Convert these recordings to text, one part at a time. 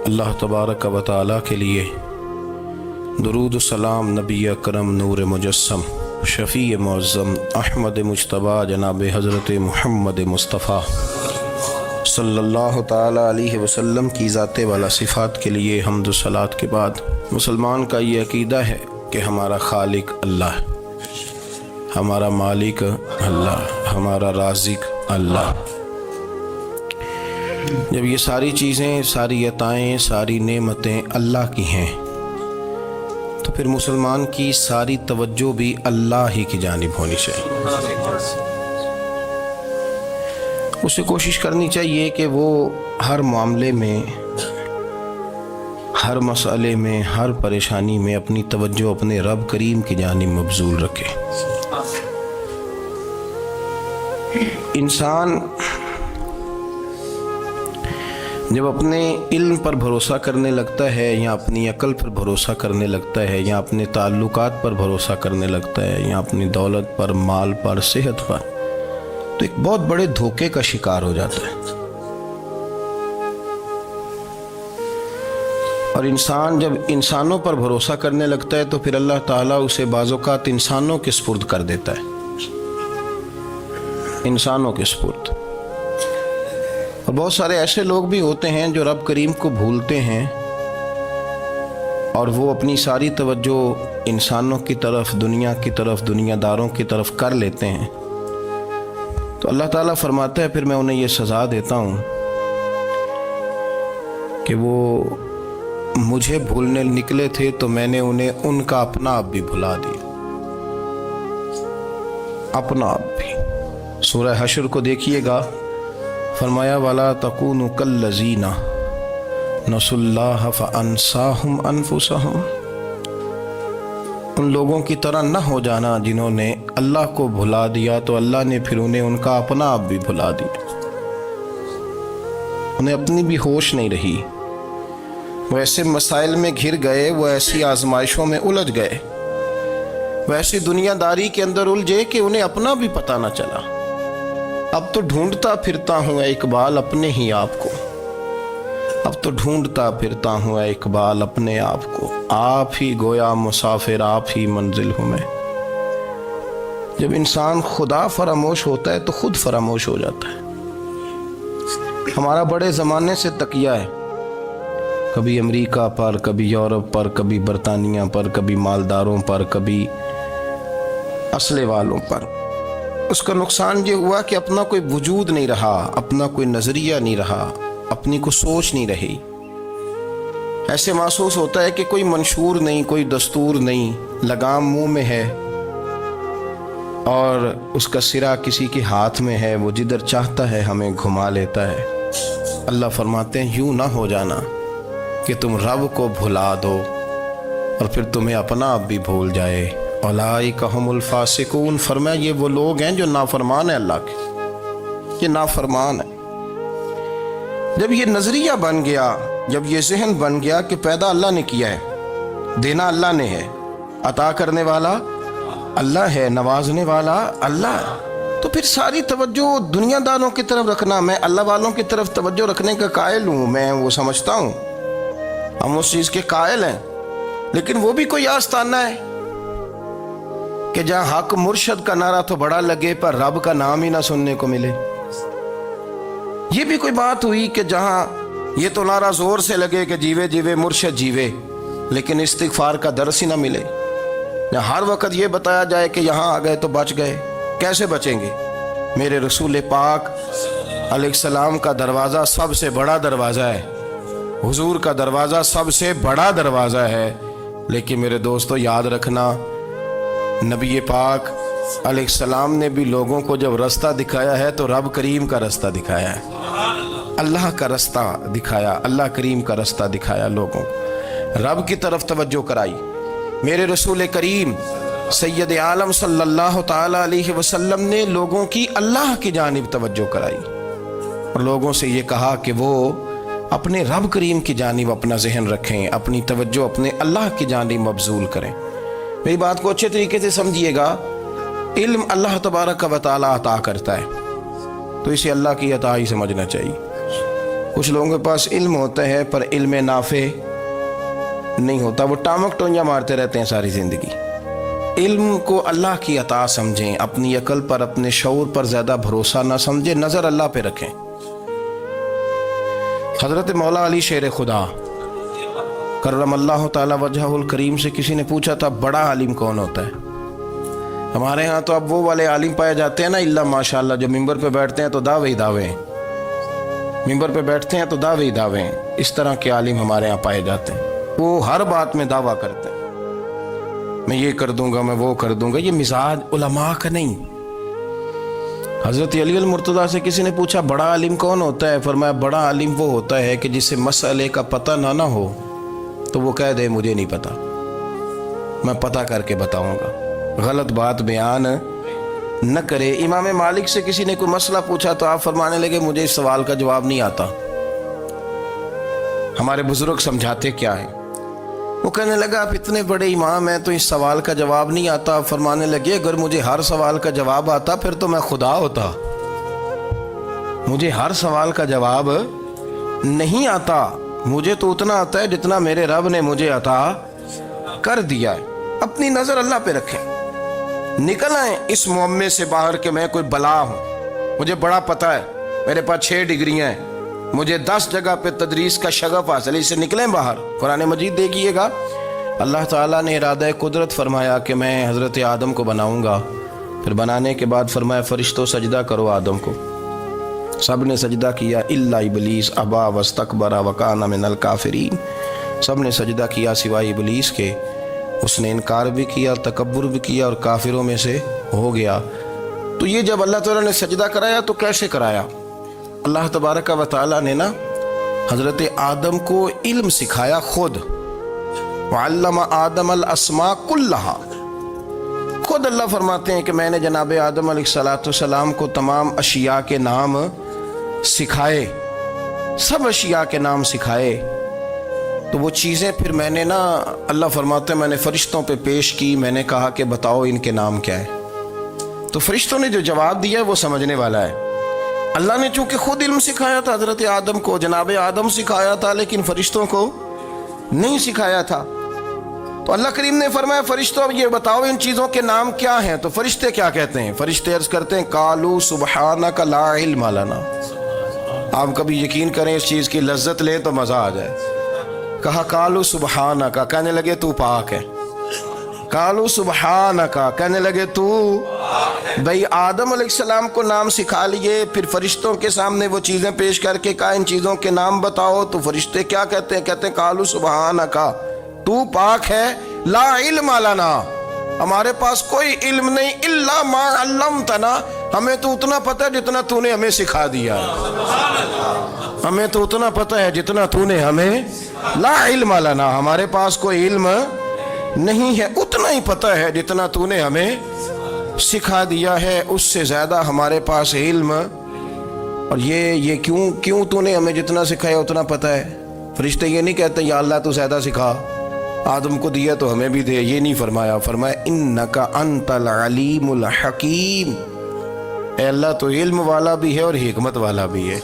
اللہ تبارک و تعالی کے لیے درود و سلام نبی اکرم نور مجسم شفیع معظم احمد مجتبیٰ جناب حضرت محمد مصطفیٰ صلی اللہ تعالی علیہ وسلم کی ذات والا صفات کے لیے حمد و صلات کے بعد مسلمان کا یہ عقیدہ ہے کہ ہمارا خالق اللہ ہے، ہمارا مالک اللہ، ہمارا رازق اللہ۔ جب یہ ساری چیزیں، ساری عطائیں، ساری نعمتیں اللہ کی ہیں تو پھر مسلمان کی ساری توجہ بھی اللہ ہی کی جانب ہونی چاہیے۔ اسے کوشش کرنی چاہیے کہ وہ ہر معاملے میں، ہر مسئلے میں، ہر پریشانی میں اپنی توجہ اپنے رب کریم کی جانب مبذول رکھے۔ انسان جب اپنے علم پر بھروسہ کرنے لگتا ہے یا اپنی عقل پر بھروسہ کرنے لگتا ہے یا اپنے تعلقات پر بھروسہ کرنے لگتا ہے یا اپنی دولت پر، مال پر، صحت پر، تو ایک بہت بڑے دھوکے کا شکار ہو جاتا ہے۔ اور انسان جب انسانوں پر بھروسہ کرنے لگتا ہے تو پھر اللہ تعالیٰ اسے بعض اوقات انسانوں کے سپرد کر دیتا ہے، انسانوں کے سپرد۔ اور بہت سارے ایسے لوگ بھی ہوتے ہیں جو رب کریم کو بھولتے ہیں اور وہ اپنی ساری توجہ انسانوں کی طرف، دنیا کی طرف، دنیا داروں کی طرف کر لیتے ہیں، تو اللہ تعالیٰ فرماتا ہے پھر میں انہیں یہ سزا دیتا ہوں کہ وہ مجھے بھولنے نکلے تھے تو میں نے انہیں ان کا اپنا آپ بھی بھلا دیا، اپنا آپ بھی۔ سورہ حشر کو دیکھیے گا، فرمایا وَلَا تَكُونُوا كَالَّذِينَ نَسُوا اللَّهَ فَأَنسَاهُمْ أَنفُسَهُمْ۔ ان لوگوں کی طرح نہ ہو جانا جنہوں نے اللہ کو بھلا دیا تو اللہ نے پھر انہیں ان کا اپنا آپ بھی بھلا دیا، انہیں اپنی بھی ہوش نہیں رہی، وہ ایسے مسائل میں گھر گئے، وہ ایسی آزمائشوں میں الجھ گئے، وہ ایسی دنیا داری کے اندر الجھے کہ انہیں اپنا بھی پتہ نہ چلا۔ اب تو ڈھونڈتا پھرتا ہوں اے اقبال اپنے ہی آپ کو، اب تو ڈھونڈتا پھرتا ہوں اے اقبال اپنے آپ کو، آپ ہی گویا مسافر، آپ ہی منزل ہوں میں۔ جب انسان خدا فراموش ہوتا ہے تو خود فراموش ہو جاتا ہے۔ ہمارا بڑے زمانے سے تکیہ ہے، کبھی امریکہ پر، کبھی یورپ پر، کبھی برطانیہ پر، کبھی مالداروں پر، کبھی اسلحے والوں پر۔ اس کا نقصان یہ ہوا کہ اپنا کوئی وجود نہیں رہا، اپنا کوئی نظریہ نہیں رہا، اپنی کوئی سوچ نہیں رہی۔ ایسے محسوس ہوتا ہے کہ کوئی منشور نہیں، کوئی دستور نہیں، لگام منہ میں ہے اور اس کا سرا کسی کے ہاتھ میں ہے، وہ جدھر چاہتا ہے ہمیں گھما لیتا ہے۔ اللہ فرماتے ہیں یوں نہ ہو جانا کہ تم رب کو بھلا دو اور پھر تمہیں اپنا آپ بھی بھول جائے۔ اولئک ھم الفاسقون، فرمایا یہ وہ لوگ ہیں جو نافرمان ہیں اللہ کے، یہ نافرمان ہے۔ جب یہ نظریہ بن گیا، جب یہ ذہن بن گیا کہ پیدا اللہ نے کیا ہے، دینا اللہ نے ہے، عطا کرنے والا اللہ ہے، نوازنے والا اللہ ہے، تو پھر ساری توجہ دنیا داروں کی طرف رکھنا، میں اللہ والوں کی طرف توجہ رکھنے کا قائل ہوں، میں وہ سمجھتا ہوں، ہم اس چیز کے قائل ہیں، لیکن وہ بھی کوئی آستانہ ہے کہ جہاں حق مرشد کا نعرہ تو بڑا لگے پر رب کا نام ہی نہ سننے کو ملے۔ یہ بھی کوئی بات ہوئی کہ جہاں یہ تو نعرہ زور سے لگے کہ جیوے جیوے مرشد جیوے، لیکن استغفار کا درس ہی نہ ملے۔ ہر وقت یہ بتایا جائے کہ یہاں آ گئے تو بچ گئے، کیسے بچیں گے؟ میرے رسول پاک علیہ السلام کا دروازہ سب سے بڑا دروازہ ہے، حضور کا دروازہ سب سے بڑا دروازہ ہے، لیکن میرے دوستو یاد رکھنا، نبی پاک علیہ السلام نے بھی لوگوں کو جب رستہ دکھایا ہے تو رب کریم کا رستہ دکھایا ہے، اللہ کا رستہ دکھایا، اللہ کریم کا رستہ دکھایا، لوگوں رب کی طرف توجہ کرائی۔ میرے رسول کریم سید عالم صلی اللہ تعالی علیہ وسلم نے لوگوں کی اللہ کی جانب توجہ کرائی اور لوگوں سے یہ کہا کہ وہ اپنے رب کریم کی جانب اپنا ذہن رکھیں، اپنی توجہ اپنے اللہ کی جانب مبذول کریں۔ میری بات کو اچھے طریقے سے سمجھیے گا، علم اللہ تبارک و تعالی عطا کرتا ہے تو اسے اللہ کی عطا ہی سمجھنا چاہیے۔ کچھ لوگوں کے پاس علم ہوتا ہے پر علم نافع نہیں ہوتا، وہ ٹامک ٹونجا مارتے رہتے ہیں ساری زندگی۔ علم کو اللہ کی عطا سمجھیں، اپنی عقل پر اپنے شعور پر زیادہ بھروسہ نہ سمجھیں، نظر اللہ پہ رکھیں۔ حضرت مولا علی شیر خدا کرم اللہ تعالی وجہہ الکریم سے کسی نے پوچھا تھا بڑا عالم کون ہوتا ہے؟ ہمارے ہاں تو اب وہ والے عالم پائے جاتے ہیں نا اللہ ماشاءاللہ، جو ممبر پہ بیٹھتے ہیں تو دعوے ہی دعوے ہیں، ممبر پہ بیٹھتے ہیں تو دعوے ہی دعوے ہیں، اس طرح کے عالم ہمارے ہاں پائے جاتے ہیں۔ وہ ہر بات میں دعویٰ کرتے ہیں، میں یہ کر دوں گا، میں وہ کر دوں گا۔ یہ مزاج علماء کا نہیں۔ حضرت علی المرتضیٰ سے کسی نے پوچھا بڑا عالم کون ہوتا ہے؟ فرمایا بڑا عالم وہ ہوتا ہے کہ جسے مسئلے کا پتہ نہ ہو تو وہ کہہ دے مجھے نہیں پتا، میں پتہ کر کے بتاؤں گا، غلط بات بیان نہ کرے۔ امام مالک سے کسی نے کوئی مسئلہ پوچھا تو آپ فرمانے لگے مجھے اس سوال کا جواب نہیں آتا، ہمارے بزرگ سمجھاتے کیا ہے؟ وہ کہنے لگا آپ اتنے بڑے امام ہیں تو اس سوال کا جواب نہیں آتا۔ فرمانے لگے اگر مجھے ہر سوال کا جواب آتا پھر تو میں خدا ہوتا، مجھے ہر سوال کا جواب نہیں آتا، مجھے تو اتنا آتا ہے جتنا میرے رب نے مجھے عطا کر دیا ہے۔ اپنی نظر اللہ پہ رکھیں، نکل آئیں اس معمے سے باہر کہ میں کوئی بلا ہوں، مجھے بڑا پتہ ہے، میرے پاس 6 ڈگریاں ہیں، مجھے 10 جگہ پہ تدریس کا شغف حاصل ہے، اس سے نکلیں باہر۔ قرآن مجید دیکھیے گا اللہ تعالیٰ نے ارادہ قدرت فرمایا کہ میں حضرت آدم کو بناؤں گا، پھر بنانے کے بعد فرمایا فرشتوں سجدہ کرو آدم کو، سب نے سجدہ کیا الا ابلیس ابا واستکبر وکان من الکافرین، سب نے سجدہ کیا سوائے ابلیس کے، اس نے انکار بھی کیا، تکبر بھی کیا اور کافروں میں سے ہو گیا۔ تو یہ جب اللہ تعالیٰ نے سجدہ کرایا تو کیسے کرایا؟ اللہ تبارک و تعالیٰ نے نا حضرت آدم کو علم سکھایا خود، وعلم آدم الاسماء کلہا، خود اللہ فرماتے ہیں کہ میں نے جناب آدم علیہ السلام کو تمام اشیاء کے نام سکھائے، سب اشیاء کے نام سکھائے۔ تو وہ چیزیں پھر میں نے نا اللہ فرماتے ہیں میں نے فرشتوں پہ پیش کی، میں نے کہا کہ بتاؤ ان کے نام کیا ہے، تو فرشتوں نے جو جواب دیا ہے وہ سمجھنے والا ہے۔ اللہ نے چونکہ خود علم سکھایا تھا حضرت آدم کو، جناب آدم سکھایا تھا لیکن فرشتوں کو نہیں سکھایا تھا، تو اللہ کریم نے فرمایا فرشتوں اب یہ بتاؤ ان چیزوں کے نام کیا ہیں؟ تو فرشتے کیا کہتے ہیں؟ فرشتے عرض کرتے ہیں قالوا سبحانک لا علم لنا۔ آپ کبھی یقین کریں اس چیز کی لذت لیں تو مزہ آ جائے۔ کہا قالوا سبحانک، کہنے لگے تو پاک ہے، قالوا سبحانک، کہنے لگے تو بھئی آدم علیہ السلام کو نام سکھا لیے، پھر فرشتوں کے سامنے وہ چیزیں پیش کر کے کہا ان چیزوں کے نام بتاؤ، تو فرشتے کیا کہتے ہیں؟ کہتے ہیں قالوا سبحانک، تو پاک ہے، لا علم لنا، ہمارے پاس کوئی علم نہیں، الا ما علمتنا، ہمیں تو اتنا پتہ ہے جتنا تو نے ہمیں سکھا دیا، ہمیں تو اتنا پتہ ہے جتنا تو نے ہمیں، لا علم لنا، ہمارے پاس کوئی علم نہیں ہے، اتنا ہی پتہ ہے جتنا تو نے ہمیں سکھا دیا ہے، اس سے زیادہ ہمارے پاس علم، اور یہ کیوں تو نے ہمیں جتنا سکھایا اتنا پتہ ہے۔ فرشتے یہ نہیں کہتے یا اللہ تو زیادہ سکھا، آدم کو دیا تو ہمیں بھی دے، یہ نہیں فرمایا، فرمایا انک انت العلیم الحکیم، اے اللہ تو علم والا بھی ہے اور حکمت والا بھی ہے،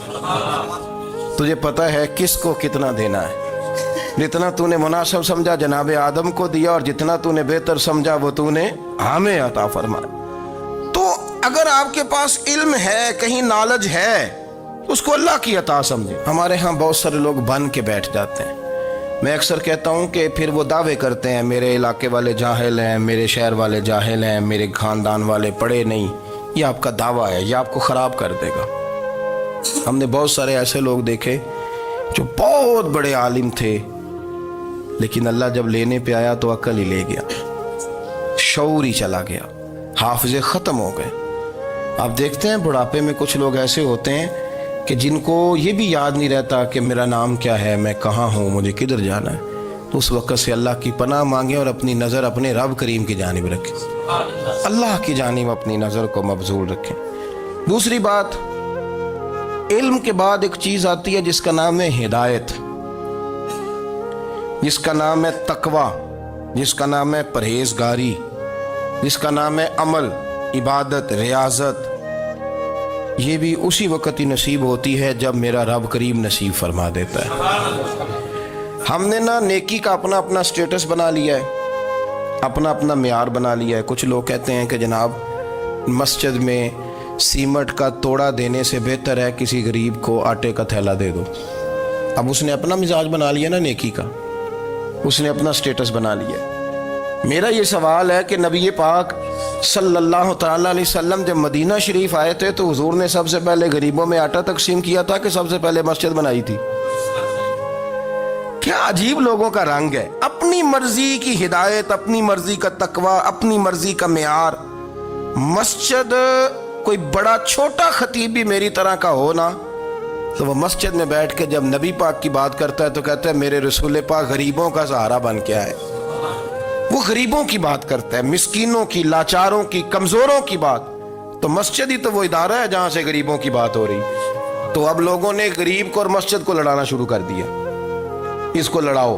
تجھے پتہ ہے کس کو کتنا دینا ہے، جتنا تو نے مناسب سمجھا جناب آدم کو دیا، اور جتنا تو نے بہتر سمجھا وہ تو نے ہمیں عطا فرمایا۔ تو اگر آپ کے پاس علم ہے، کہیں نالج ہے، اس کو اللہ کی عطا سمجھیں۔ ہمارے ہاں بہت سارے لوگ بن کے بیٹھ جاتے ہیں، میں اکثر کہتا ہوں کہ پھر وہ دعوے کرتے ہیں میرے علاقے والے جاہل ہیں، میرے شہر والے جاہل ہیں، میرے خاندان والے پڑھے نہیں، یہ آپ کا دعویٰ ہے، یہ آپ کو خراب کر دے گا۔ ہم نے بہت سارے ایسے لوگ دیکھے جو بہت بڑے عالم تھے، لیکن اللہ جب لینے پہ آیا تو عقل ہی لے گیا، شعور ہی چلا گیا، حافظے ختم ہو گئے۔ آپ دیکھتے ہیں بڑھاپے میں کچھ لوگ ایسے ہوتے ہیں کہ جن کو یہ بھی یاد نہیں رہتا کہ میرا نام کیا ہے، میں کہاں ہوں، مجھے کدھر جانا ہے، تو اس وقت سے اللہ کی پناہ مانگیں اور اپنی نظر اپنے رب کریم کی جانب رکھیں، اللہ کی جانب اپنی نظر کو مبذول رکھیں۔ دوسری بات، علم کے بعد ایک چیز آتی ہے جس کا نام ہے ہدایت، جس کا نام ہے تقوی، جس کا نام ہے پرہیزگاری، جس کا نام ہے عمل، عبادت، ریاضت۔ یہ بھی اسی وقت ہی نصیب ہوتی ہے جب میرا رب کریم نصیب فرما دیتا ہے۔ ہم نے نا نیکی کا اپنا اپنا سٹیٹس بنا لیا ہے، اپنا اپنا معیار بنا لیا ہے۔ کچھ لوگ کہتے ہیں کہ جناب مسجد میں سیمنٹ کا توڑا دینے سے بہتر ہے کسی غریب کو آٹے کا تھیلا دے دو۔ اب اس نے اپنا مزاج بنا لیا نا نیکی کا، اس نے اپنا سٹیٹس بنا لیا۔ میرا یہ سوال ہے کہ نبی پاک صلی اللہ تعالیٰ علیہ وسلم جب مدینہ شریف آئے تھے تو حضور نے سب سے پہلے غریبوں میں آٹا تقسیم کیا تھا کہ سب سے پہلے مسجد بنائی تھی؟ کیا عجیب لوگوں کا رنگ ہے، اپنی مرضی کی ہدایت، اپنی مرضی کا تقوی، اپنی مرضی کا معیار۔ مسجد کوئی بڑا چھوٹا خطیب بھی میری طرح کا ہو نا تو وہ مسجد میں بیٹھ کے جب نبی پاک کی بات کرتا ہے تو کہتا ہے میرے رسول پاک غریبوں کا سہارا بن کے آئے۔ وہ غریبوں کی بات کرتا ہے، مسکینوں کی، لاچاروں کی، کمزوروں کی بات۔ تو مسجد ہی تو وہ ادارہ ہے جہاں سے غریبوں کی بات ہو رہی۔ تو اب لوگوں نے غریب کو اور مسجد کو لڑانا شروع کر دیا، اس کو لڑاؤ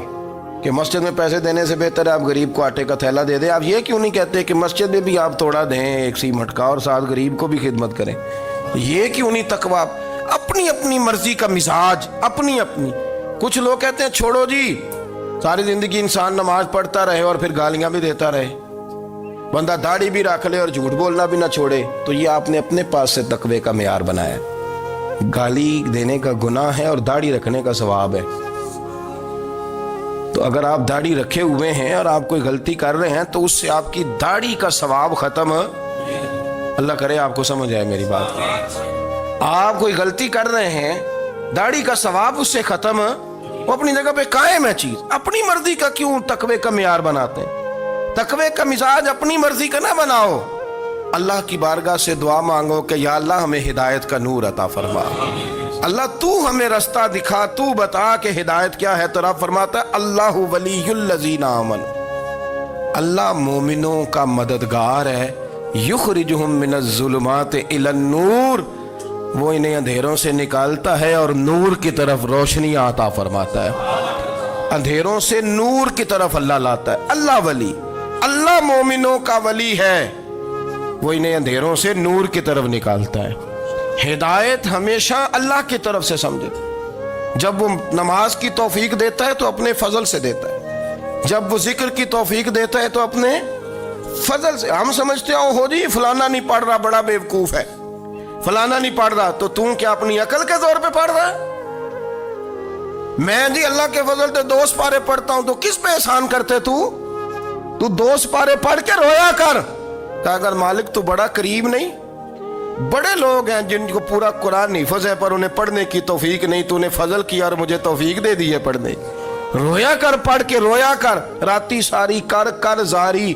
کہ مسجد میں پیسے دینے سے بہتر ہے آپ غریب کو آٹے کا تھیلا دے دیں۔ آپ یہ کیوں نہیں کہتے کہ مسجد میں بھی آپ توڑا دیں ایک سیمنٹ کا اور ساتھ غریب کو بھی خدمت کریں؟ یہ کیوں نہیں تقویٰ؟ اپنی اپنی مرضی کا مزاج، اپنی اپنی۔ کچھ لوگ کہتے ہیں چھوڑو جی، ساری زندگی انسان نماز پڑھتا رہے اور پھر گالیاں بھی دیتا رہے، بندہ داڑھی بھی رکھ لے اور جھوٹ بولنا بھی نہ چھوڑے۔ تو یہ آپ نے اپنے پاس سے تقوی کا معیار بنایا ہے۔ گالی دینے کا گناہ ہے اور داڑھی رکھنے کا ثواب ہے۔ تو اگر آپ داڑھی رکھے ہوئے ہیں اور آپ کوئی غلطی کر رہے ہیں تو اس سے آپ کی داڑھی کا ثواب ختم۔ اللہ کرے آپ کو سمجھ آئے میری بات۔ آپ کوئی غلطی کر رہے ہیں، داڑھی کا ثواب اس سے ختم، وہ اپنی جگہ پہ قائم ہے چیز۔ اپنی مرضی کا کیوں تقوی کا معیار بناتے ہیں؟ تقوی کا مزاج اپنی مرضی کا نہ بناؤ۔ اللہ کی بارگاہ سے دعا مانگو کہ یا اللہ ہمیں ہدایت کا نور عطا فرما، اللہ تو ہمیں رستہ دکھا، تو بتا کہ ہدایت کیا ہے۔ تو رب فرماتا ہے اللہ ولی الذین آمنوا، اللہ مومنوں کا مددگار ہے، یخرجہم من الظلمات الی النور، وہ انہیں اندھیروں سے نکالتا ہے اور نور کی طرف روشنی عطا فرماتا ہے۔ اندھیروں سے نور کی طرف اللہ لاتا ہے۔ اللہ ولی، اللہ مومنوں کا ولی ہے، وہ انہیں اندھیروں سے نور کی طرف نکالتا ہے۔ ہدایت ہمیشہ اللہ کی طرف سے سمجھے۔ جب وہ نماز کی توفیق دیتا ہے تو اپنے فضل سے دیتا ہے، جب وہ ذکر کی توفیق دیتا ہے تو اپنے فضل سے۔ ہم سمجھتے ہو جی فلانا نہیں پڑھ رہا بڑا بیوقوف ہے، فلانا نہیں پڑھ رہا، تو تم کیا اپنی عقل کے زور پہ پڑھ رہا ہے؟ میں جی اللہ کے فضل سے 2 سپارے پڑھتا ہوں، تو کس پہ احسان کرتے تو 2 سپارے پڑھ کے رویا کر کہ اگر مالک تو بڑا قریب نہیں۔ بڑے لوگ ہیں جن کو پورا قرآن حفظ ہے پر انہیں پڑھنے کی توفیق نہیں، تو انہیں فضل کیا اور مجھے توفیق دے دی ہے پڑھنے۔ رویا کر، پڑھ کے رویا کر، راتی ساری کر کر زاری،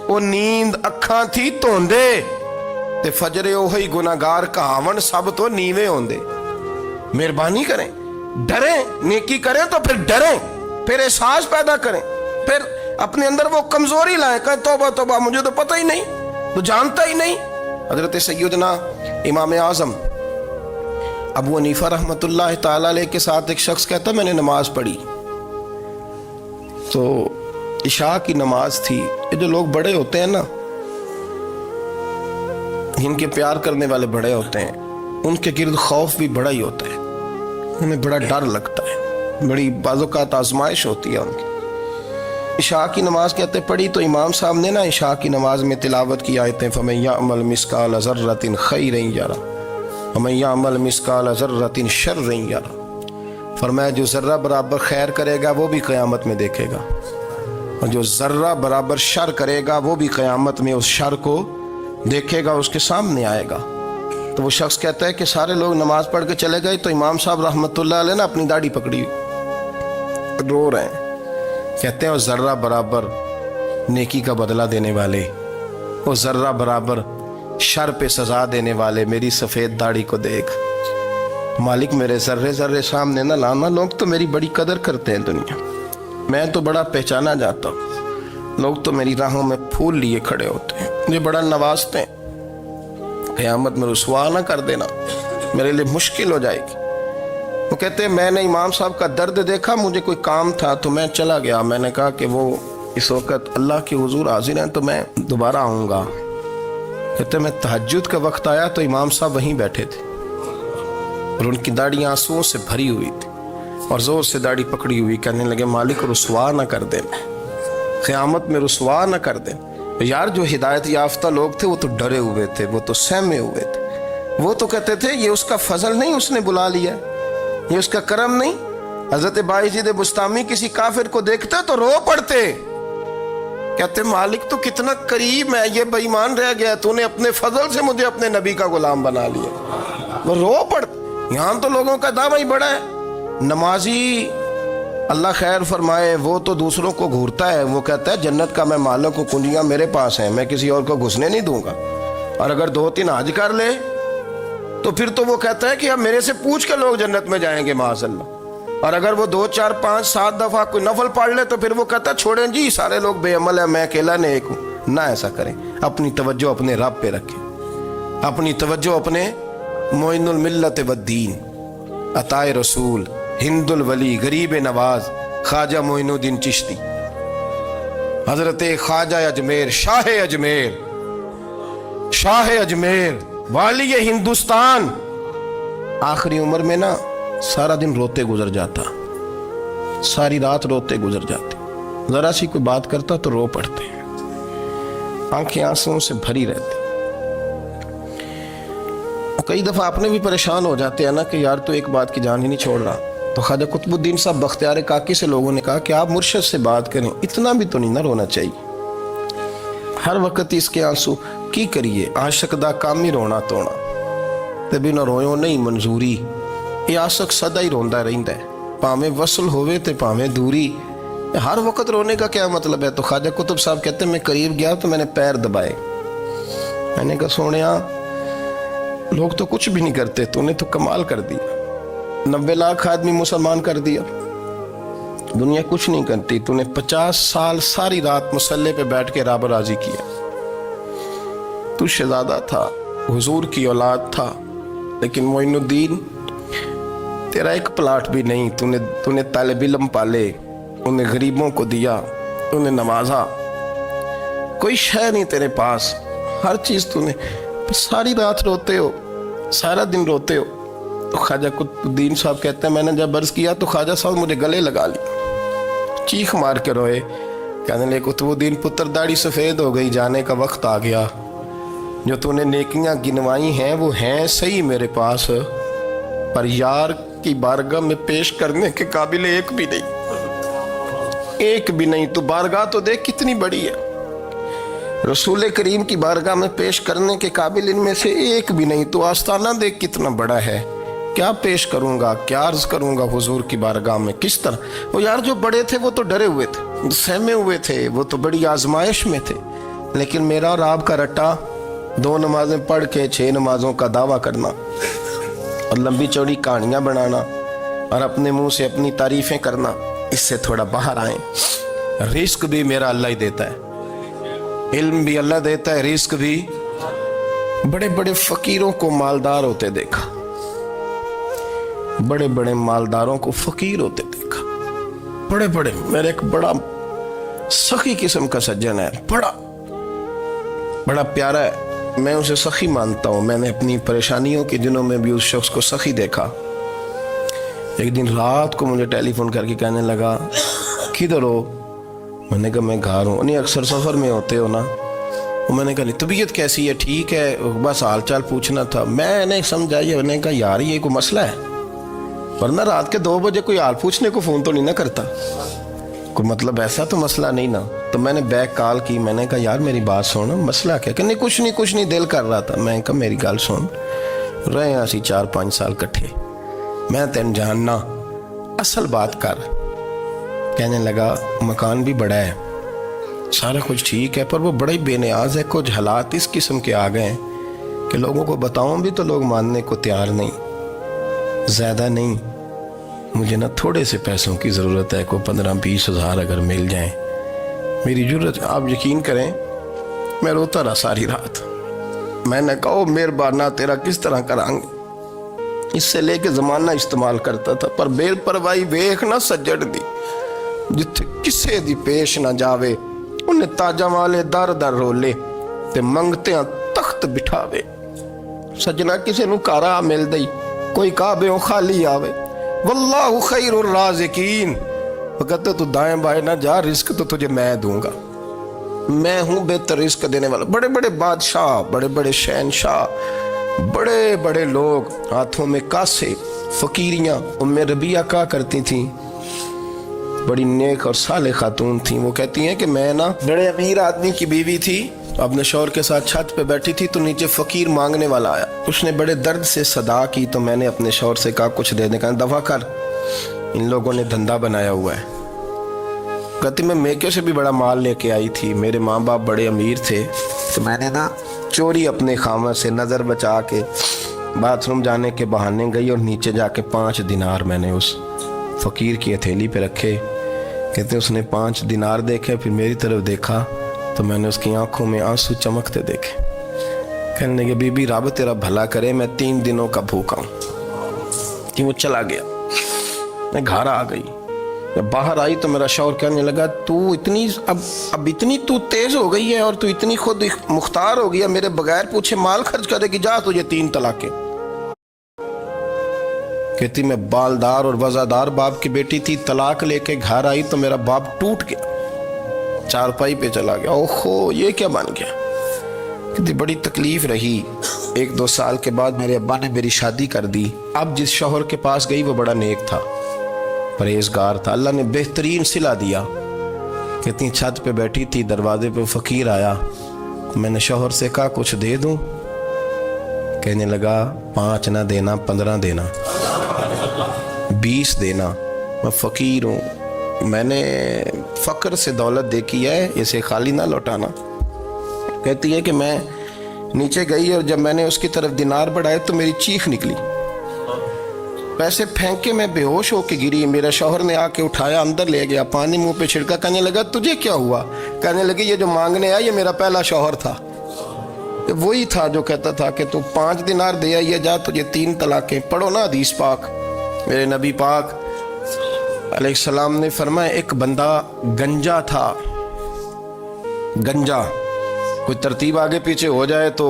وہ نیند اکھاں تھی توندے تے فجرے اوہی گناہگار کہاون سب تو نیوے ہوندے۔ مہربانی کریں، ڈریں، نیکی کریں تو پھر ڈریں، پھر احساس پیدا کریں، پھر اپنے اندر وہ کمزوری لائیں کہ توبہ توبہ مجھے تو پتہ ہی نہیں، تو جانتا ہی نہیں۔ حضرت سیدنا امام اعظم ابو حنیفہ رحمۃ اللہ تعالیٰ علیہ کے ساتھ ایک شخص کہتا میں نے نماز پڑھی تو عشاء کی نماز تھی۔ یہ جو لوگ بڑے ہوتے ہیں نا، ان کے پیار کرنے والے بڑے ہوتے ہیں، ان کے گرد خوف بھی بڑا ہی ہوتا ہے، انہیں بڑا ڈر لگتا ہے، بڑی بعض اوقات آزمائش ہوتی ہے ان کی۔ عشاء کی نماز کہتے پڑھی تو امام صاحب نے نا عشاء کی نماز میں تلاوت کی آیتیں فَمَن يَعْمَلْ مِثْقَالَ ذَرَّةٍ خَيْرًا يَرَهُ وَمَن يَعْمَلْ مِثْقَالَ ذَرَّةٍ شَرًّا يَرَهُ، فرمایا جو ذرہ برابر خیر کرے گا وہ بھی قیامت میں دیکھے گا، اور جو ذرہ برابر شر کرے گا وہ بھی قیامت میں اس شر کو دیکھے گا، اس کے سامنے آئے گا۔ تو وہ شخص کہتا ہے کہ سارے لوگ نماز پڑھ کے چلے گئے تو امام صاحب رحمۃ اللہ علیہ نے اپنی داڑھی پکڑی، رو رہے ہیں، کہتے ہیں وہ ذرہ برابر نیکی کا بدلہ دینے والے، وہ ذرہ برابر شر پہ سزا دینے والے میری سفید داڑھی کو دیکھ، مالک میرے ذرے ذرے سامنے نہ لانا، لوگ تو میری بڑی قدر کرتے ہیں دنیا، میں تو بڑا پہچانا جاتا ہوں، لوگ تو میری راہوں میں پھول لیے کھڑے ہوتے ہیں، مجھے بڑا نوازتے ہیں، قیامت میں رسوا نہ کر دینا، میرے لیے مشکل ہو جائے گی۔ وہ کہتے ہیں میں نے امام صاحب کا درد دیکھا، مجھے کوئی کام تھا تو میں چلا گیا، میں نے کہا کہ وہ اس وقت اللہ کے حضور حاضر ہیں تو میں دوبارہ آؤں گا۔ کہتے ہیں میں تہجد کا وقت آیا تو امام صاحب وہیں بیٹھے تھے، اور ان کی داڑھی آنسوؤں سے بھری ہوئی تھی اور زور سے داڑھی پکڑی ہوئی، کہنے لگے مالک رسوا نہ کر دیں، قیامت میں رسوا نہ کر دیں۔ یار جو ہدایت یافتہ لوگ تھے وہ تو ڈرے ہوئے تھے، وہ تو سہمے ہوئے تھے، وہ تو کہتے تھے یہ اس کا فضل نہیں، اس نے بلا لیا، یہ اس کا کرم نہیں۔ حضرت بایزید بستامی کسی کافر کو دیکھتے تو رو پڑتے، کہتے مالک تو کتنا قریب ہے، یہ بے ایمان رہ گیا، تو نے اپنے فضل سے مجھے اپنے نبی کا غلام بنا لیا۔ وہ رو پڑتے۔ یہاں تو لوگوں کا دعویٰ ہی بڑا ہے، نمازی اللہ خیر فرمائے وہ تو دوسروں کو گھورتا ہے، وہ کہتا ہے جنت کا میں مالک ہوں، کنجیاں میرے پاس ہیں، میں کسی اور کو گھسنے نہیں دوں گا۔ اور اگر 2-3 حج کر لے تو پھر تو وہ کہتا ہے کہ اب میرے سے پوچھ کے لوگ جنت میں جائیں گے معاذ اللہ۔ اور اگر وہ 2 4 5 7 دفعہ کوئی نفل پڑھ لے تو پھر وہ کہتا ہے چھوڑیں جی سارے لوگ بے عمل ہیں، میں اکیلا نیک ہوں۔ نہ ایسا کریں، اپنی توجہ اپنے رب پہ رکھیں، اپنی توجہ اپنے معین الملت والدین، عطائے رسول، ہند الولی، غریب نواز، خواجہ معین الدین چشتی، حضرت خواجہ اجمیر، شاہ اجمیر، شاہ اجمیر، والی ہندوستان۔ آخری عمر میں نا سارا دن روتے گزر جاتا، ساری رات روتے گزر جاتے، ذرا سی کوئی بات کرتا تو رو پڑتے، آنکھیں آنسوؤں سے بھری رہتی۔ کئی دفعہ اپنے بھی پریشان ہو جاتے ہیں نا کہ یار تو ایک بات کی جان ہی نہیں چھوڑ رہا۔ تو خواجہ قطب الدین صاحب بختیار کاکی سے لوگوں نے کہا کہ آپ مرشد سے بات کریں، اتنا بھی تو نہیں نہ رونا چاہیے، ہر وقت اس کے آنسو کی کریے، عاشق دا کام ہی رونا تونا، تبھی نہ رویوں نہیں منظوری، یہ عاشق سدا ہی روندا رہندا ہے، پاویں وصل ہوئے تے پاویں دوری، ہر وقت رونے کا کیا مطلب ہے؟ تو خواجہ قطب صاحب کہتے ہیں میں قریب گیا تو میں نے پیر دبائے، میں نے کہا سونیا لوگ تو کچھ بھی نہیں کرتے، تو نے تو کمال کر دیا، 90 لاکھ آدمی مسلمان کر دیا، دنیا کچھ نہیں کرتی، تو نے 50 سال ساری رات مصلے پہ بیٹھ کے رب راضی کیا، تو شہزادہ تھا، حضور کی اولاد تھا، لیکن معین الدین تیرا ایک پلاٹ بھی نہیں، تو نے طالب علم پالے، انہیں غریبوں کو دیا، انہیں نوازا، کوئی شے نہیں تیرے پاس، ہر چیز تو نے، ساری رات روتے ہو، سارا دن روتے ہو۔ تو خواجہ قطب الدین صاحب کہتے ہیں میں نے جب عرض کیا تو خواجہ صاحب مجھے گلے لگا لیا، چیخ مار کے روئے، کہنے لگے قطب الدین پتر داڑھی سفید ہو گئی، جانے کا وقت آ گیا، جو تو نے نیکیاں گنوائی ہیں وہ ہیں صحیح میرے پاس، پر یار کی بارگاہ میں پیش کرنے کے قابل ایک بھی نہیں، ایک بھی نہیں۔ تو بارگاہ تو دیکھ کتنی بڑی ہے، رسول کریم کی بارگاہ میں پیش کرنے کے قابل ان میں سے ایک بھی نہیں، تو آستانہ دیکھ کتنا بڑا ہے، کیا پیش کروں گا، کیا عرض کروں گا حضور کی بارگاہ میں، کس طرح؟ وہ یار جو بڑے تھے وہ تو ڈرے ہوئے تھے، سہمے ہوئے تھے، وہ تو بڑی آزمائش میں تھے، لیکن میرا اور آپ کا رٹا 2 نمازیں پڑھ کے 6 نمازوں کا دعویٰ کرنا اور لمبی چوڑی کہانیاں بنانا اور اپنے منہ سے اپنی تعریفیں کرنا، اس سے تھوڑا باہر آئیں۔ رزق بھی میرا اللہ ہی دیتا ہے، علم بھی اللہ دیتا ہے، رزق بھی۔ بڑے بڑے فقیروں کو مالدار ہوتے دیکھا، بڑے بڑے مالداروں کو فقیر ہوتے دیکھا، بڑے بڑے، میرے ایک بڑا سخی قسم کا سجن ہے، بڑا پیارا ہے، میں اسے سخی مانتا ہوں، میں نے اپنی پریشانیوں کے دنوں میں بھی اس شخص کو سخی دیکھا۔ ایک دن رات کو مجھے ٹیلی فون کر کے کہنے لگا کدھر ہو؟ میں نے کہا میں گھر ہوں۔ نہیں اکثر سفر میں ہوتے ہو نا؟ میں نے کہا نہیں طبیعت کیسی ہے؟ ٹھیک ہے، بس حال چال پوچھنا تھا۔ میں نے سمجھا، میں نے کہا یار یہ کوئی مسئلہ ہے، ورنہ رات کے 2 بجے کوئی حال پوچھنے کو فون تو نہیں نہ کرتا، کوئی مطلب ایسا تو مسئلہ نہیں نا؟ تو میں نے بیک کال کی، میں نے کہا یار میری بات سن، مسئلہ کیا؟ کہ نہیں کچھ نہیں دل کر رہا تھا۔ میں نے کہا میری گل سن، رہے ہیں اسی 4-5 سال کٹھے، میں تین جاننا، اصل بات کر۔ کہنے لگا مکان بھی بڑا ہے، سارا کچھ ٹھیک ہے، پر وہ بڑا ہی بے نیاز ہے، کچھ حالات اس قسم کے آ گئے ہیں کہ لوگوں کو بتاؤں بھی تو لوگ ماننے کو تیار نہیں، زیادہ نہیں، مجھے نا تھوڑے سے پیسوں کی ضرورت ہے، کوئی 15-20 ہزار اگر مل جائیں، میری ضرورت۔ آپ یقین کریں میں روتا رہا ساری رات۔ میں نے کہا مہربانہ تیرا کس طرح کرانگے، اس سے لے کے زمانہ استعمال کرتا تھا، پر بے پرواہی ویکھ نہ سجڑ دی، جتھے کسے دی پیش نہ جاوے، انہیں تاجاں والے در در رولے تے منگتے ہیں تخت بٹھاوے۔ سجنا کسے نو کارا مل دئی، کوئی کعبے خالی آوے. واللہ خیر الرازقین. وہ کہتے تو دائیں بائیں نہ جا, رزق تو تجھے میں دوں گا, میں ہوں بہتر رزق دینے والا. بڑے بڑے بادشاہ, بڑے بڑے شہنشاہ, بڑے بڑے لوگ, ہاتھوں میں کاسے, فقیریاں. ام ربیعہ کہا کرتی تھیں, بڑی نیک اور صالح خاتون تھیں. وہ کہتی ہیں کہ میں نا بڑے امیر آدمی کی بیوی تھی, اپنے شوہر کے ساتھ چھت پہ بیٹھی تھی تو نیچے فقیر مانگنے والا آیا. اس نے بڑے درد سے صدا کی تو میں نے اپنے شوہر سے کہا کچھ دے دیں. کہا دفع کر, ان لوگوں نے دھندا بنایا ہوا ہے. کہتی میں میکے سے بھی بڑا مال لے کے آئی تھی, میرے ماں باپ بڑے امیر تھے, تو میں نے نا چوری اپنے خامد سے نظر بچا کے باتھ روم جانے کے بہانے گئی اور نیچے جا کے 5 دینار میں نے اس فقیر کی ہتھیلی پہ رکھے. کہتے اس نے 5 دینار دیکھے, پھر میری طرف دیکھا تو میں نے اس کی آنکھوں میں آنسو چمکتے دیکھے. کہنے لگے بی بی رب تیرا بھلا کرے, میں 3 دنوں کا بھوکا ہوں. کہ وہ چلا گیا. میں گھر آ گئی, جب باہر آئی تو میرا شوہر کہنے لگا تو اتنی اب اتنی تو تیز ہو گئی ہے اور تو اتنی خود مختار ہو گیا, میرے بغیر پوچھے مال خرچ کرے گی, جا تجھے 3 طلاقیں. کہتی میں بالدار اور وزادار باپ کی بیٹی تھی, طلاق لے کے گھر آئی تو میرا باپ ٹوٹ گیا, چارپائی پہ چلا گیا. اوہو یہ کیا بن گیا. کہتی بڑی تکلیف رہی. 1-2 سال کے بعد میرے ابا نے میری شادی کر دی. اب جس شوہر کے پاس گئی وہ بڑا نیک تھا, پرہیزگار تھا, اللہ نے بہترین صلہ دیا. کہتی چھت پہ بیٹھی تھی, دروازے پہ فقیر آیا, میں نے شوہر سے کہا کچھ دے دوں. کہنے لگا 5 نہ دینا, 15 دینا, 20 دینا, میں فقیر ہوں, میں نے فقر سے دولت دیکھی ہے, اسے خالی نہ لوٹانا. کہتی ہے کہ میں نیچے گئی اور جب میں نے اس کی طرف دینار بڑھائے تو میری چیخ نکلی, پیسے پھینک کے میں بے ہوش ہو کے گری. میرا شوہر نے آ کے اٹھایا, اندر لے گیا, پانی منہ پہ چھڑکا. کہنے لگا تجھے کیا ہوا. کہنے لگی یہ جو مانگنے آیا یہ میرا پہلا شوہر تھا, وہی تھا جو کہتا تھا کہ تو 5 دینار دے آئیے, جا تجھے 3 طلاقیں. پڑھو نا حدیث پاک. میرے نبی پاک علیہ السلام نے فرمایا ایک بندہ گنجا تھا. گنجا, کوئی ترتیب آگے پیچھے ہو جائے تو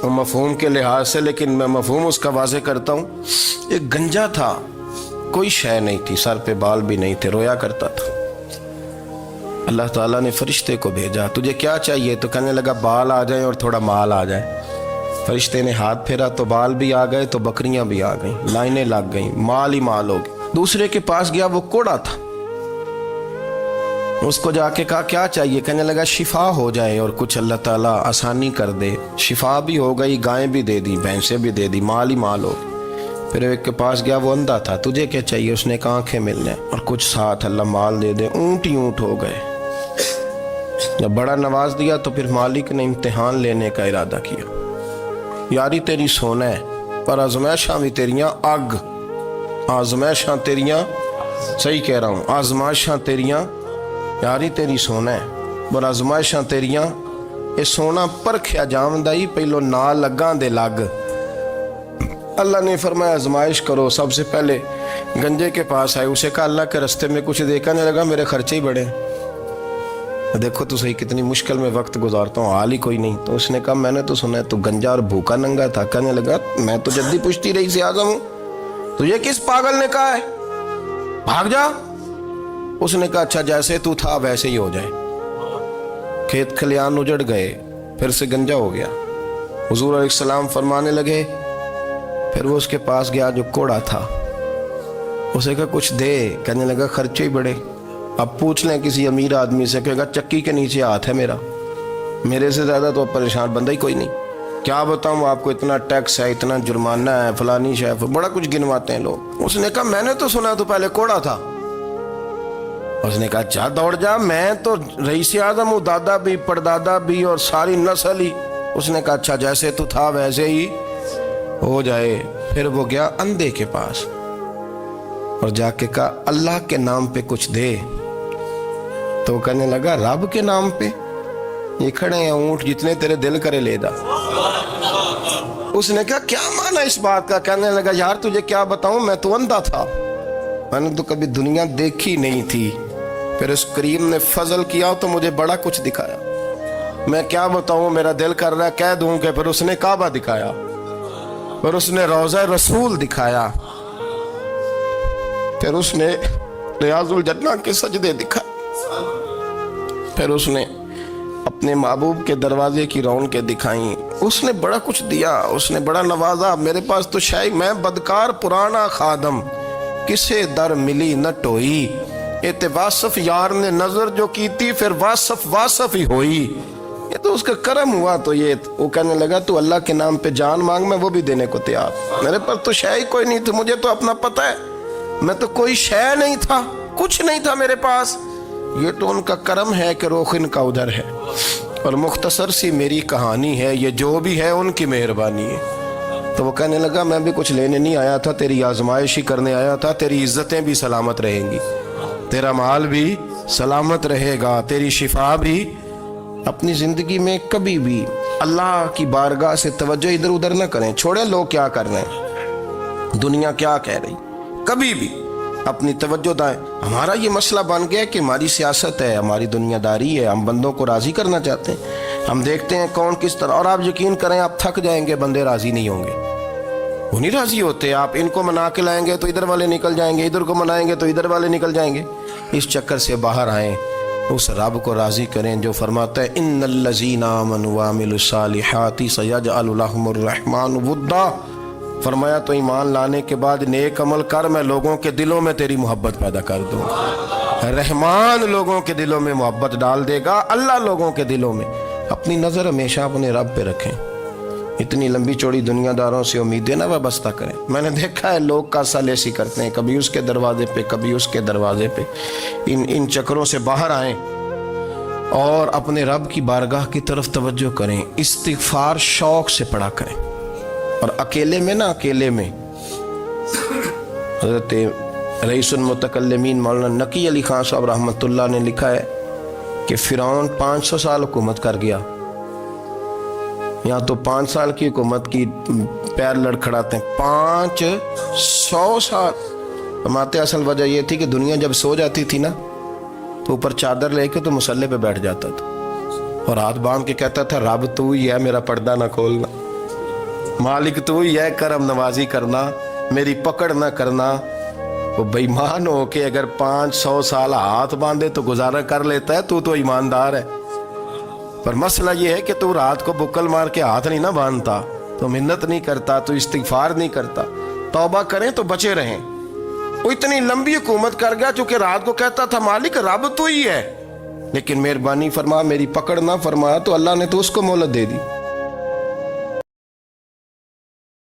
مفہوم کے لحاظ سے, لیکن میں مفہوم اس کا واضح کرتا ہوں. ایک گنجا تھا, کوئی شے نہیں تھی, سر پہ بال بھی نہیں تھے, رویا کرتا تھا. اللہ تعالیٰ نے فرشتے کو بھیجا, تجھے کیا چاہیے. تو کہنے لگا بال آ جائیں اور تھوڑا مال آ جائے. فرشتے نے ہاتھ پھیرا تو بال بھی آ گئے, تو بکریاں بھی آ گئیں, لائنیں لگ گئیں, مال ہی مال ہو گئے. دوسرے کے پاس گیا, وہ کوڑا تھا. اس کو جا کے کہا کیا چاہیے. کہنے لگا شفا ہو جائے اور کچھ اللہ تعالیٰ آسانی کر دے. شفا بھی ہو گئی, گائیں بھی دے دی, بھینسیں بھی دے دی, مال ہی مال ہو. پھر ایک کے پاس گیا, وہ اندھا تھا. تجھے کیا چاہیے. اس نے کہا آنکھیں مل جائیں اور کچھ ساتھ اللہ مال دے دے. اونٹ ہی اونٹ ہو گئے. جب بڑا نواز دیا تو پھر مالک نے امتحان لینے کا ارادہ کیا. یاری تیری سونا ہے پر آزمائشاں بھی تیریاں اگ. آزمائشاں تیریاں, صحیح کہہ رہا ہوں, آزمائشاں تیریاں, یاری تیری سونا ہے پر آزمائشاں تیریاں. یہ سونا پرکھیا جامدائی, پہلو نال لگاں دے لگ. اللہ نے فرمایا آزمائش کرو. سب سے پہلے گنجے کے پاس آئے, اسے کہا اللہ کے رستے میں کچھ دیکھا نہیں لگا, میرے خرچے ہی بڑے. دیکھو تو صحیح کتنی مشکل میں وقت گزارتا ہوں, حال ہی کوئی نہیں. تو اس نے کہا میں نے تو سنا ہے تو گنجا اور بھوکا ننگا تھا. کہنے لگا میں تو جدی پشتی رئیس اعظم ہوں, تجھے کس پاگل نے کہا ہے, بھاگ جا. اس نے کہا اچھا جیسے تو تھا ویسے ہی ہو جائے. کھیت کھلیان اجڑ گئے, پھر سے گنجا ہو گیا. حضور علیہ السلام فرمانے لگے. پھر وہ اس کے پاس گیا جو کوڑا تھا, اسے کہا کچھ دے. کہنے لگا خرچے ہی بڑے. اب پوچھ لیں کسی امیر آدمی سے, کہے گا چکی کے نیچے ہاتھ ہے میرا, میرے سے زیادہ تو پریشان بندہ ہی کوئی نہیں. کیا بتاؤں آپ کو, اتنا ٹیکس ہے, اتنا جرمانہ ہے, فلانی شے, بڑا کچھ گنواتے ہیں لوگ. اس نے کہا میں نے تو سنا تو پہلے کوڑا تھا. اس نے کہا جا دوڑ جا, میں تو رئیس اعظم ہوں, دادا بھی پردادا بھی اور ساری نسل ہی. اس نے کہا اچھا جیسے تو تھا ویسے ہی ہو جائے. پھر وہ گیا اندھے کے پاس اور جا کے کہا اللہ کے نام پہ کچھ دے. تو وہ کہنے لگا رب کے نام پہ, یہ کھڑے ہیں اونٹ, جتنے تیرے دل کرے لے دا. اس نے کہا کیا معنی اس بات کا. کہنے لگا یار تجھے کیا بتاؤں, میں تو اندھا تھا, میں نے تو کبھی دنیا دیکھی نہیں تھی. پھر اس کریم نے فضل کیا تو مجھے بڑا کچھ دکھایا. میں کیا بتاؤں, میرا دل کر رہا ہے کہہ دوں کہ پھر اس نے کعبہ دکھایا. اور اس نے روضہ رسول دکھایا، پھر اس نے ریاض الجنہ کے سجدے دکھائے، پھر اس نے اپنے محبوب کے دروازے کی رونقیں دکھائیں، اس نے بڑا کچھ دیا، اس نے بڑا نوازا۔ میرے پاس تو شاید میں بدکار پرانا خادم، کسے در ملی نہ ٹوئی، ایت واصف یار نے نظر جو کی تھی، پھر واصف ہی ہوئی۔ یہ تو اس کا کرم ہوا۔ تو یہ وہ کہنے لگا تو اللہ کے نام پہ جان مانگ، میں وہ بھی دینے کو تیار۔ میرے پاس تو شے کوئی نہیں تھی، مجھے تو اپنا پتہ ہے، میں تو کوئی شے نہیں تھا، کچھ نہیں تھا میرے پاس۔ یہ تو ان کا کرم ہے کہ رخ ان کا ادھر ہے، اور مختصر سی میری کہانی ہے، یہ جو بھی ہے ان کی مہربانی ہے۔ تو وہ کہنے لگا میں بھی کچھ لینے نہیں آیا تھا، تیری آزمائش ہی کرنے آیا تھا، تیری عزتیں بھی سلامت رہیں گی، تیرا مال بھی سلامت رہے گا، تیری شفا بھی۔ اپنی زندگی میں کبھی بھی اللہ کی بارگاہ سے توجہ ادھر ادھر نہ کریں، چھوڑیں لوگ کیا کر رہے ہیں، دنیا کیا کہہ رہی، کبھی بھی اپنی توجہ دائیں۔ ہمارا یہ مسئلہ بن گیا کہ ہماری سیاست ہے، ہماری دنیا داری ہے، ہم بندوں کو راضی کرنا چاہتے ہیں، ہم دیکھتے ہیں کون کس طرح، اور آپ یقین کریں آپ تھک جائیں گے، بندے راضی نہیں ہوں گے، وہ نہیں راضی ہوتے۔ آپ ان کو منا کے لائیں گے تو ادھر والے نکل جائیں گے، ادھر کو منائیں گے تو ادھر والے نکل جائیں گے۔ اس چکر سے باہر آئیں، اس رب کو راضی کریں جو فرماتا ہے ان الذین آمنوا وعملوا الصالحات سیجعل لهم الرحمن ودا۔ فرمایا تو ایمان لانے کے بعد نیک عمل کر، میں لوگوں کے دلوں میں تیری محبت پیدا کر دوں۔ رحمان لوگوں کے دلوں میں محبت ڈال دے گا، اللہ لوگوں کے دلوں میں۔ اپنی نظر ہمیشہ اپنے رب پہ رکھیں، اتنی لمبی چوڑی دنیا داروں سے امیدیں نہ وابستہ کریں۔ میں نے دیکھا ہے لوگ کاسا لیسی کرتے ہیں، کبھی اس کے دروازے پہ کبھی اس کے دروازے پہ۔ ان چکروں سے باہر آئیں اور اپنے رب کی بارگاہ کی طرف توجہ کریں، استغفار شوق سے پڑھا کریں، اور اکیلے میں نہ، اکیلے میں۔ حضرت رئیس المتکلمین مولانا نقی علی خان صاحب رحمۃ اللہ نے لکھا ہے کہ فرعون 500 سال حکومت کر گیا، یہاں تو 5 سال کی حکومت کی پیر لڑکھڑاتے ہیں، 500 سال۔ فرماتے اصل وجہ یہ تھی کہ دنیا جب سو جاتی تھی نا تو اوپر چادر لے کے تو مسلح پہ بیٹھ جاتا تھا، اور ہاتھ باندھ کے کہتا تھا رب تو ہی ہے، میرا پردہ نہ کھولنا، مالک تو ہی ہے، کرم نوازی کرنا، میری پکڑ نہ کرنا۔ وہ بے ایمان ہو کے اگر 500 سال ہاتھ باندھے تو گزارا کر لیتا ہے، تو ایماندار ہے۔ پر مسئلہ یہ ہے کہ تو رات کو بکل مار کے ہاتھ نہیں نہ باندھتا، تو منت نہیں کرتا، تو استغفار نہیں کرتا، توبہ کریں تو بچے رہیں۔ وہ اتنی لمبی حکومت کر گیا چونکہ رات کو کہتا تھا مالک رب تو ہی ہے، لیکن مہربانی فرما، میری پکڑ نہ فرمایا، تو اللہ نے تو اس کو مہلت دے دی۔